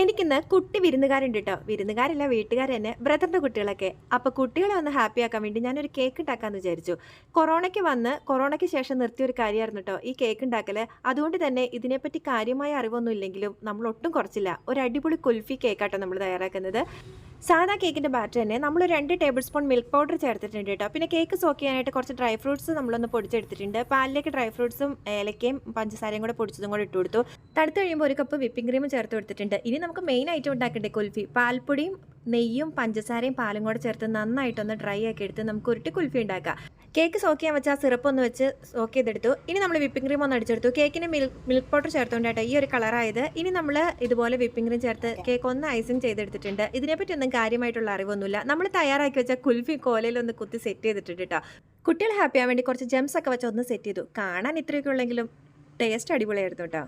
എനിക്കിന്ന് കുട്ടി വിരുന്നുകാരുണ്ട് കേട്ടോ. വിരുന്നുകാരല്ല, വീട്ടുകാർ തന്നെ, ബ്രദറിൻ്റെ കുട്ടികളൊക്കെ. അപ്പോൾ കുട്ടികളെ ഒന്ന് ഹാപ്പി ആക്കാൻ വേണ്ടി ഞാനൊരു കേക്ക് ഉണ്ടാക്കാമെന്ന് വിചാരിച്ചു. കൊറോണയ്ക്ക് ശേഷം നിർത്തിയ ഒരു കാര്യമായിരുന്നു കേട്ടോ ഈ കേക്ക് ഉണ്ടാക്കൽ. അതുകൊണ്ട് തന്നെ ഇതിനെപ്പറ്റി കാര്യമായ അറിവൊന്നും ഇല്ലെങ്കിലും നമ്മൾ ഒട്ടും കുറച്ചില്ല. ഒരു അടിപൊളി കുൽഫി കേക്കാട്ടോ നമ്മൾ തയ്യാറാക്കുന്നത്. സാധാ കേക്കിൻ്റെ ബാറ്റർ തന്നെ നമ്മൾ 2 ടേബിൾ സ്പൂൺ മിൽക്ക് പൗഡർ ചേർത്തിട്ടുണ്ട് കേട്ടോ. പിന്നെ കേക്ക് സോക്ക് ചെയ്യാനായിട്ട് കുറച്ച് ഡ്രൈ ഫ്രൂട്ട്സ് നമ്മളൊന്ന് പൊടിച്ചെടുത്തിട്ടുണ്ട്. പാലിലേക്ക് ഡ്രൈ ഫ്രൂട്ട്സും ഏലക്കയും പഞ്ചസാരയും കൂടെ പൊടിച്ചതും കൂടെ ഇട്ട് കൊടുത്തു. തണുത്ത് കഴിയുമ്പോൾ 1 കപ്പ് വിപ്പിംഗ് ക്രീം ചേർത്ത് കൊടുത്തിട്ടുണ്ട്. ഇനി നമുക്ക് മെയിൻ ഐറ്റം ഉണ്ടാക്കേണ്ടത് കുൽഫി. പാൽപ്പൊടിയും നെയ്യും പഞ്ചസാരയും പാലും കൂടെ ചേർത്ത് നന്നായിട്ടൊന്ന് ഡ്രൈ ആക്കി എടുത്ത് നമുക്ക് ഉരുട്ടി കുൽഫി ഉണ്ടാക്കാം. കേക്ക് സോക്ക് ചെയ്യാൻ വെച്ചാൽ സിറപ്പ് ഒന്ന് വെച്ച് സോക്ക് ചെയ്തെടുത്തു. ഇനി നമ്മൾ വിപ്പിംഗ് ക്രീം ഒന്ന് അടിച്ചെടുത്തു. കേക്കിന് മിൽക്ക് പൗഡർ ചേർത്തുകൊണ്ടാട്ടോ ഈ ഒരു കളറായത്. ഇനി നമ്മൾ ഇതുപോലെ വിപ്പിംഗ് ക്രീം ചേർത്ത് കേക്ക് ഒന്ന് ഐസിങ് ചെയ്തെടുത്തിട്ടുണ്ട്. ഇതിനെപ്പറ്റി ഒന്നും കാര്യമായിട്ടുള്ള അറിവൊന്നുമില്ല. നമ്മൾ തയ്യാറാക്കി വെച്ച കുൽഫി കോലയിലൊന്ന് കുത്തി സെറ്റ് ചെയ്തിട്ടുണ്ട് കേട്ടോ. കുട്ടികൾ ഹാപ്പി ആവാൻ വേണ്ടി കുറച്ച് ജെംസ് ഒക്കെ വെച്ച് ഒന്ന് സെറ്റ് ചെയ്തു. കാണാൻ ഇത്രയൊക്കെ ഉള്ളെങ്കിലും ടേസ്റ്റ് അടിപൊളിയായിരുന്നു കേട്ടോ.